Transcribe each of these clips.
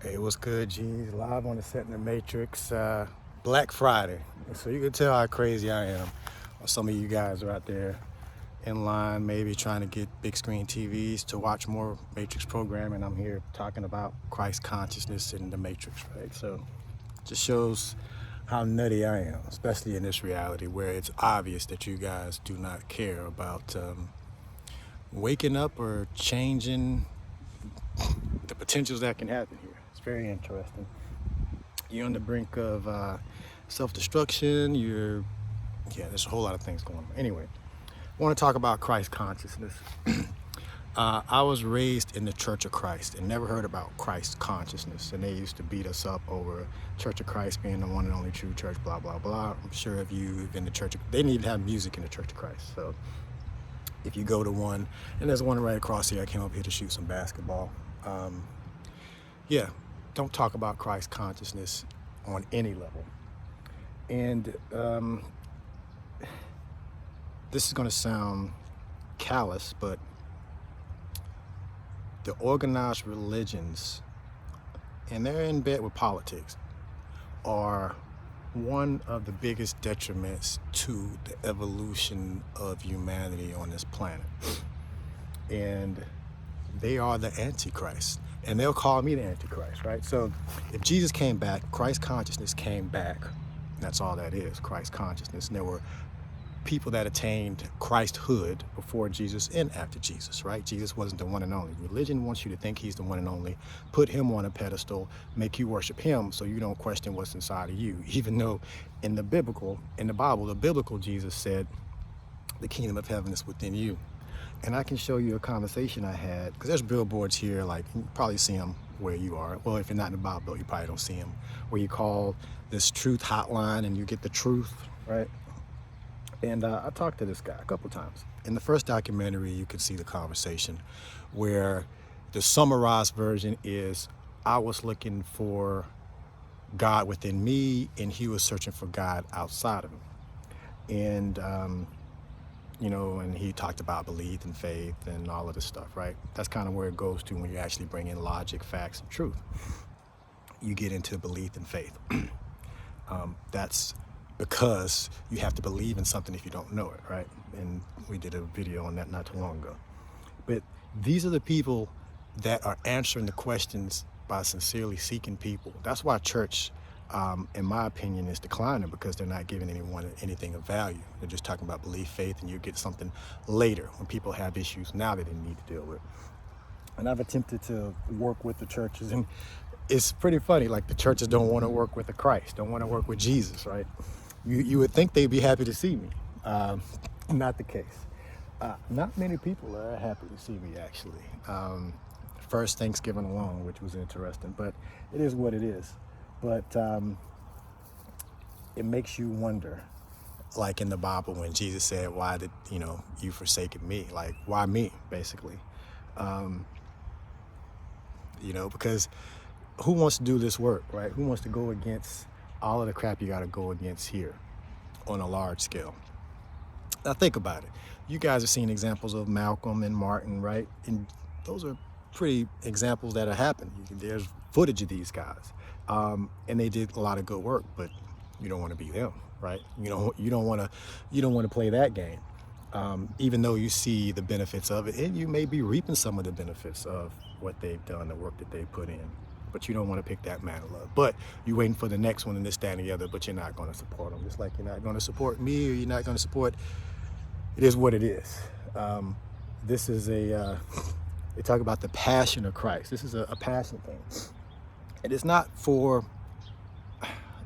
Hey, what's good, G's? Live on the set in the Matrix, Black Friday. So you can tell how crazy I am. Or some of you guys are out there in line, maybe trying to get big screen TVs to watch more Matrix programming. I'm here talking about Christ consciousness in the Matrix, right? So it just shows how nutty I am, especially in this reality where it's obvious that you guys do not care about waking up or changing the potentials that can happen here. It's very interesting. You're on the brink of self-destruction. There's a whole lot of things going on. Anyway, I want to talk about Christ consciousness. I was raised in the Church of Christ and never heard about Christ consciousness. And they used to beat us up over Church of Christ being the one and only true church, blah, blah, blah. I'm sure if you've been to they didn't even have music in the Church of Christ. So if you go to one, and there's one right across here, I came up here to shoot some basketball. Don't talk about Christ consciousness on any level. And this is going to sound callous, but the organized religions, and they're in bed with politics, are one of the biggest detriments to the evolution of humanity on this planet. And they are the Antichrist. And they'll call me the Antichrist, right? So if Jesus came back, Christ consciousness came back. That's all that is, Christ consciousness. And there were people that attained Christhood before Jesus and after Jesus, right? Jesus wasn't the one and only. Religion wants you to think he's the one and only, put him on a pedestal, make you worship him so you don't question what's inside of you. Even though in the Bible, the biblical Jesus said, the kingdom of heaven is within you. And I can show you a conversation I had, because there's billboards here, like you probably see them where you are. Well, if you're not in the Bible Belt, you probably don't see them, where you call this truth hotline and you get the truth, right? And I talked to this guy a couple times. In the first documentary, you could see the conversation where the summarized version is, I was looking for God within me and he was searching for God outside of him. And, and he talked about belief and faith and all of this stuff, right? That's kind of where it goes to when you actually bring in logic, facts, and truth. You get into belief and faith. That's because you have to believe in something if you don't know it, right? And we did a video on that not too long ago. But these are the people that are answering the questions by sincerely seeking people. That's why church, in my opinion, is declining, because they're not giving anyone anything of value. They're just talking about belief, faith, and you get something later when people have issues now that they need to deal with. And I've attempted to work with the churches, and it's pretty funny, like the churches don't want to work with the Christ, don't want to work with Jesus, right? You would think they'd be happy to see me. Not the case. Not many people are happy to see me, actually. First Thanksgiving alone, which was interesting, but it is what it is. But it makes you wonder, like in the Bible when Jesus said, why did you forsaken me? Like, why me, basically? Because who wants to do this work, right? Who wants to go against all of the crap you got to go against here on a large scale? Now think about it. You guys have seen examples of Malcolm and Martin, right? And those are pretty examples that have happened. There's footage of these guys, and they did a lot of good work. But you don't want to be them, right? You don't want to play that game, even though you see the benefits of it, and you may be reaping some of the benefits of what they've done, the work that they put in. But you don't want to pick that mantle up. But you're waiting for the next one and this, that, and the other, but you're not going to support them. Just like you're not going to support me, or you're not going to support, it is what it is. This is they talk about the passion of Christ. This is a passion thing. And it's not for,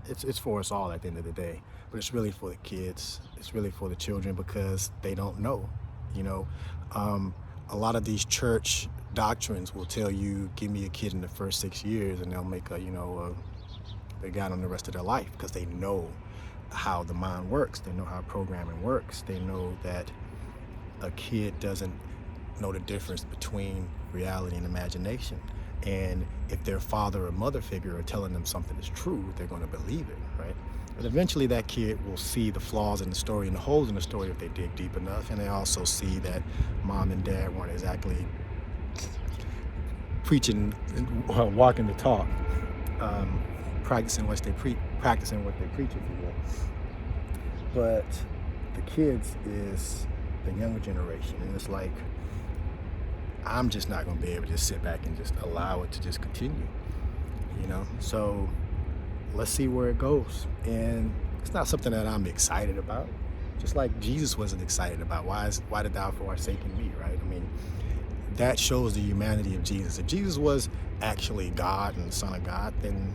it's for us all at the end of the day, but it's really for the kids. It's really for the children, because they don't know, a lot of these church doctrines will tell you, give me a kid in the first 6 years and they'll make they got on the rest of their life, because they know how the mind works. They know how programming works. They know that a kid doesn't know the difference between reality and imagination. And if their father or mother figure are telling them something is true, they're going to believe it, right? But eventually that kid will see the flaws in the story and the holes in the story if they dig deep enough. And they also see that mom and dad weren't exactly preaching, walking the talk. practicing what they preach, if you will. But the kids is the younger generation, and it's like I'm just not going to be able to just sit back and just allow it to just continue, So let's see where it goes. And it's not something that I'm excited about. Just like Jesus wasn't excited about. Why did thou forsaken me, right? I mean, that shows the humanity of Jesus. If Jesus was actually God and the Son of God, then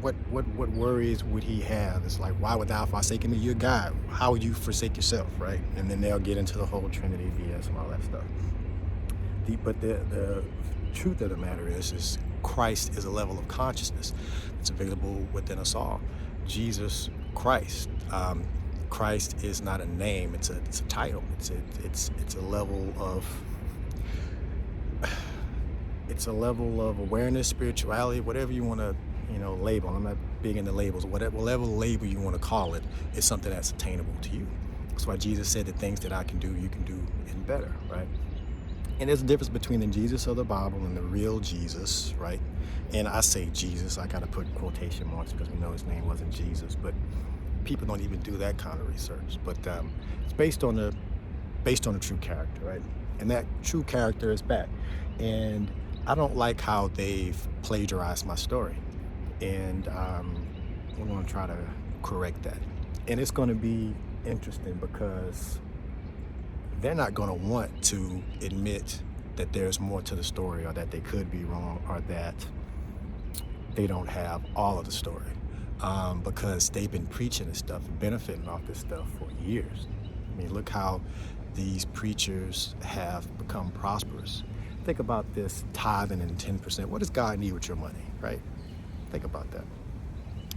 what worries would he have? It's like, why would thou forsaken me? You're God. How would you forsake yourself, right? And then they'll get into the whole Trinity BS and all that stuff. But the truth of the matter is Christ is a level of consciousness that's available within us all. Jesus Christ. Christ is not a name; it's a title. It's a level of awareness, spirituality, whatever you want to label. I'm not big into labels. Whatever label you want to call it, is something that's attainable to you. That's why Jesus said the things that I can do, you can do and better, right? And there's a difference between the Jesus of the Bible and the real Jesus, right? And I say Jesus, I got to put quotation marks because we know his name wasn't Jesus, but people don't even do that kind of research. But it's based on the true character, right? And that true character is back. And I don't like how they've plagiarized my story. And we're going to try to correct that. And it's going to be interesting because they're not going to want to admit that there's more to the story, or that they could be wrong, or that they don't have all of the story, because they've been preaching this stuff and benefiting off this stuff for years. I mean, look how these preachers have become prosperous. Think about this tithing and 10%. What does God need with your money, right? Think about that.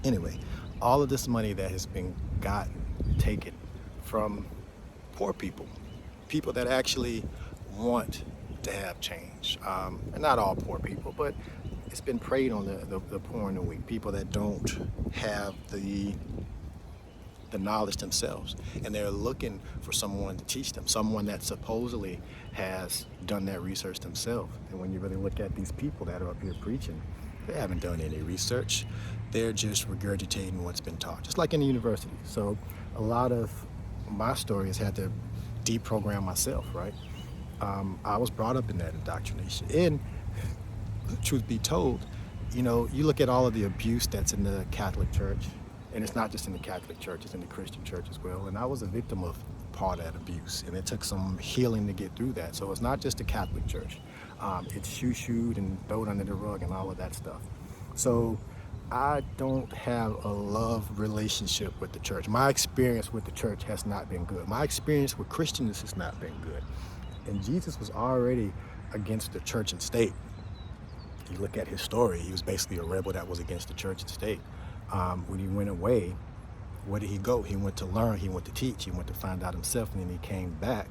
Anyway, all of this money that has been taken from poor people that actually want to have change. And not all poor people, but it's been preyed on the poor and the weak, people that don't have the knowledge themselves, and they're looking for someone to teach them, someone that supposedly has done that research themselves. And when you really look at these people that are up here preaching, they haven't done any research. They're just regurgitating what's been taught, just like in the university. So a lot of my story has had to deprogram myself, right? I was brought up in that indoctrination. And truth be told, you look at all of the abuse that's in the Catholic Church, and it's not just in the Catholic Church, it's in the Christian Church as well. And I was a victim of part of that abuse, and it took some healing to get through that. So it's not just the Catholic Church. It's shoo-shooed and thrown under the rug and all of that stuff. So I don't have a love relationship with the church. My experience with the church has not been good. My experience with Christians has not been good. And Jesus was already against the church and state. You look at his story, he was basically a rebel that was against the church and state. When he went away, where did he go? He went to learn, he went to teach, he went to find out himself, and then he came back.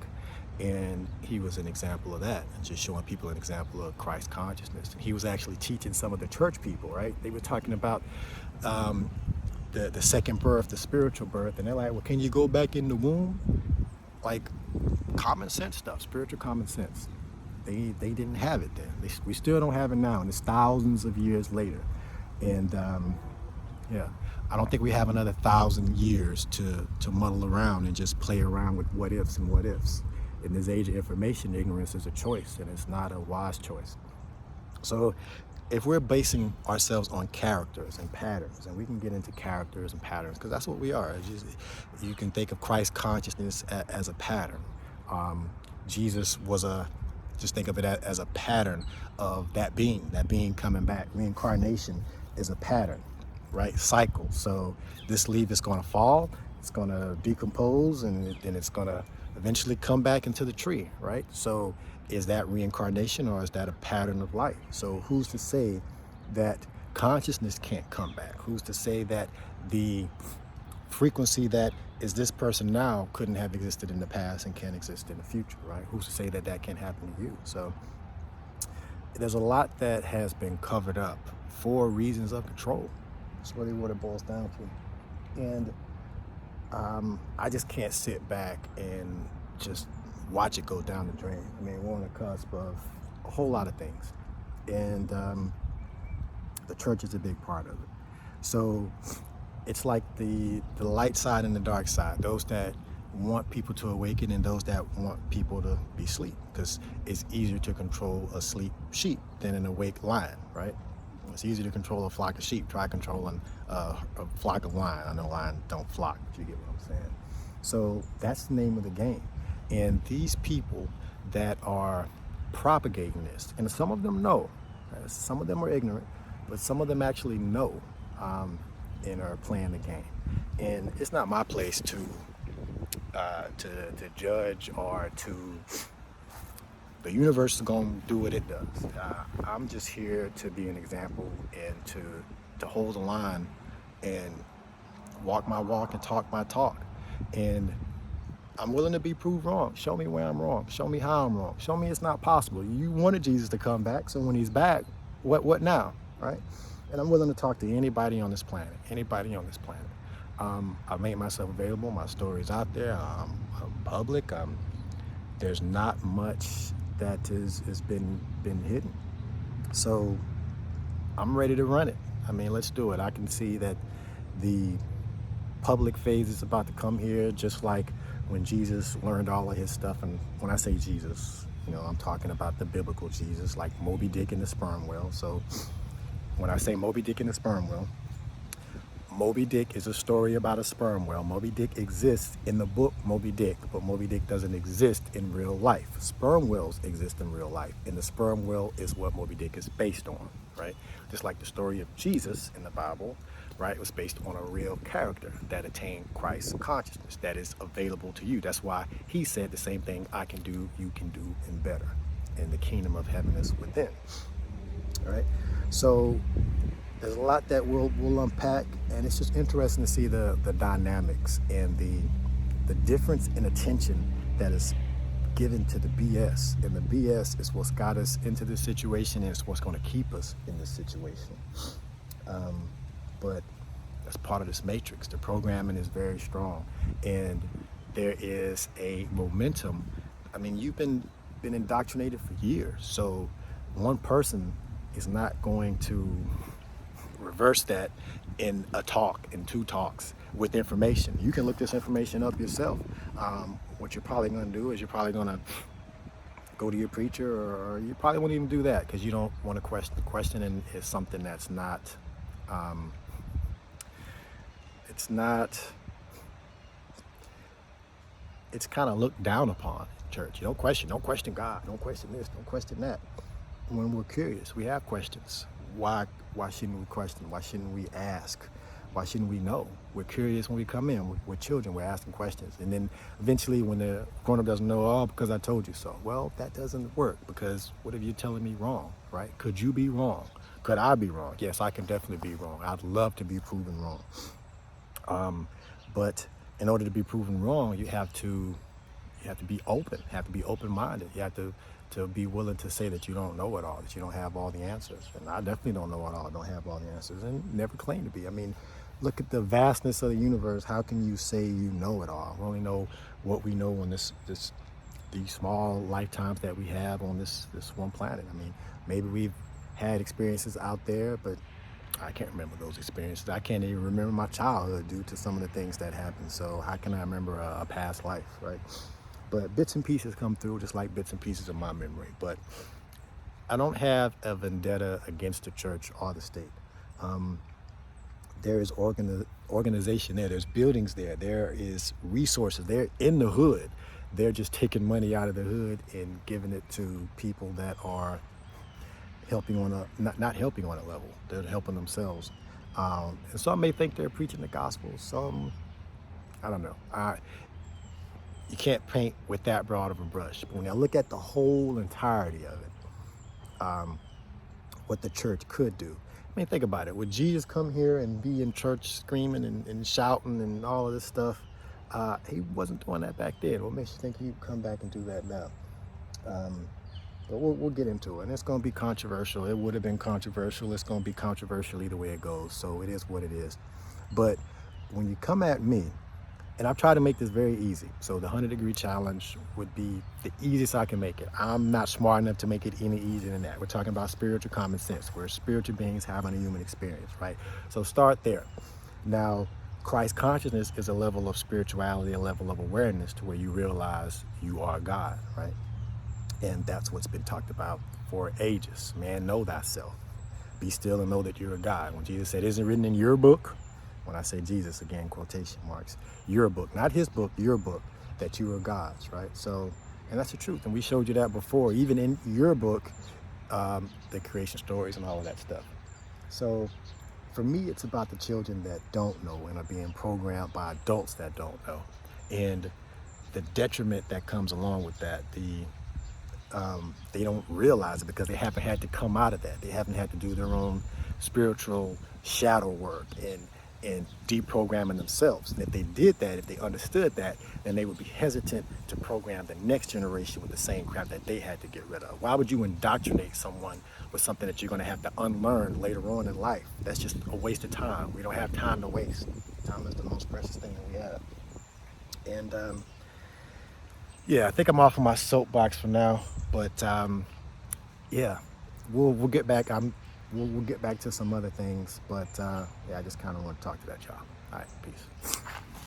And he was an example of that, and just showing people an example of Christ consciousness. And he was actually teaching some of the church people, right? They were talking about the second birth, the spiritual birth, and they're like, well, can you go back in the womb? Like common sense stuff, spiritual common sense. They didn't have it then. We still don't have it now, and it's thousands of years later. And yeah, I don't think we have another 1,000 years to muddle around and just play around with what ifs and what ifs. In this age of information, ignorance is a choice, and it's not a wise choice. So if we're basing ourselves on characters and patterns, and we can get into characters and patterns, because that's what we are. You can think of Christ consciousness as a pattern. Jesus was just think of it as a pattern of that being coming back. Reincarnation is a pattern, right? Cycle. So this leaf is going to fall, it's going to decompose, and then it's going to eventually come back into the tree, right? So is that reincarnation, or is that a pattern of life? So who's to say that consciousness can't come back? Who's to say that the frequency that is this person now couldn't have existed in the past and can't exist in the future, right? Who's to say that that can't happen to you? So there's a lot that has been covered up for reasons of control. That's really what it boils down to. And I just can't sit back and just watch it go down the drain. I mean, we're on the cusp of a whole lot of things. And The church is a big part of it. So it's like the light side and the dark side. Those that want people to awaken and those that want people to be asleep, because it's easier to control a sleep sheep than an awake lion, right? It's easier to control a flock of sheep. Try controlling a flock of lions. I know lions don't flock, if you get what I'm saying. So that's the name of the game. And these people that are propagating this, and some of them know, some of them are ignorant, but some of them actually know and are playing the game. And it's not my place to judge or to. The universe is going to do what it does. I'm just here to be an example and to hold the line and walk my walk and talk my talk. And I'm willing to be proved wrong. Show me where I'm wrong. Show me how I'm wrong. Show me it's not possible. You wanted Jesus to come back, so when he's back, what now, right? And I'm willing to talk to anybody on this planet, I've made myself available. My story's out there. I'm public. There's not much that has been hidden. So I'm ready to run it. I mean, let's do it. I can see that the public phase is about to come here, just like when Jesus learned all of his stuff. And when I say Jesus, I'm talking about the biblical Jesus, like Moby Dick and the sperm whale. So when I say Moby Dick and the sperm whale, Moby Dick is a story about a sperm whale. Moby Dick exists in the book Moby Dick, but Moby Dick doesn't exist in real life. Sperm whales exist in real life, and the sperm whale is what Moby Dick is based on, right? Just like the story of Jesus in the Bible, right? It was based on a real character that attained Christ's consciousness that is available to you. That's why he said the same thing, I can do, you can do, and better. And the kingdom of heaven is within, all right? So there's a lot that we'll unpack, and it's just interesting to see the dynamics and the difference in attention that is given to the BS. And the BS is what's got us into this situation, and it's what's going to keep us in this situation. But that's part of this matrix. The programming is very strong, and there is a momentum. I mean, you've been indoctrinated for years, so one person is not going to reverse that in a talk, in two talks with information. You can look this information up yourself. What you're probably going to do is you're probably going to go to your preacher, or you probably won't even do that because you don't want to question. Questioning is something that's not, it's kind of looked down upon in church. You don't question God, don't question this, don't question that. When we're curious, we have questions. Why shouldn't we question? Why shouldn't we ask? Why shouldn't we know? We're curious when we come in. We're children. We're asking questions. And then eventually when the grown-up doesn't know, because I told you so. Well, that doesn't work, because what if you're telling me wrong, right? Could you be wrong? Could I be wrong? Yes, I can definitely be wrong. I'd love to be proven wrong. But in order to be proven wrong, you have to be open, have to be open-minded. You have to be willing to say that you don't know it all, that you don't have all the answers. And I definitely don't know it all, don't have all the answers, and never claim to be. I mean, look at the vastness of the universe. How can you say you know it all? We only know what we know on these small lifetimes that we have on this one planet. I mean, maybe we've had experiences out there, but I can't remember those experiences. I can't even remember my childhood due to some of the things that happened. So how can I remember a past life, right? But bits and pieces come through, just like bits and pieces of my memory. But I don't have a vendetta against the church or the state. There is organization there. There's buildings there. There is resources. They're in the hood. They're just taking money out of the hood and giving it to people that are helping on not helping on a level. They're helping themselves. And some may think they're preaching the gospel. Some, I don't know. You can't paint with that broad of a brush. But when I look at the whole entirety of it, what the church could do. I mean, think about it. Would Jesus come here and be in church screaming and shouting and all of this stuff? He wasn't doing that back then. What makes you think he'd come back and do that now? But we'll get into it. And it's going to be controversial. It would have been controversial. It's going to be controversial either way it goes. So it is what it is. But when you come at me, And I've tried to make this very easy. So the 100-degree challenge would be the easiest I can make it. I'm not smart enough to make it any easier than that. We're talking about spiritual common sense. We're spiritual beings having a human experience, right? So start there. Now, Christ consciousness is a level of spirituality, a level of awareness to where you realize you are God, right? And that's what's been talked about for ages. Man, know thyself. Be still and know that you're a God. When Jesus said, isn't it written in your book? When I say Jesus, again, quotation marks, your book, not his book, your book, that you are God's, right? So, and that's the truth. And we showed you that before, even in your book, the creation stories and all of that stuff. So for me, it's about the children that don't know and are being programmed by adults that don't know. And the detriment that comes along with that, they don't realize it because they haven't had to come out of that. They haven't had to do their own spiritual shadow work and deprogramming themselves. And if they did that, if they understood that, then they would be hesitant to program the next generation with the same crap that they had to get rid of. Why would you indoctrinate someone with something that you're going to have to unlearn later on in life? That's just a waste of time. We don't have time to waste. Time is the most precious thing that we have. And yeah, I think I'm off of my soapbox for now, but yeah, we'll get back. We'll get back to some other things, but yeah, I just kind of want to talk to that y'all. All right, peace.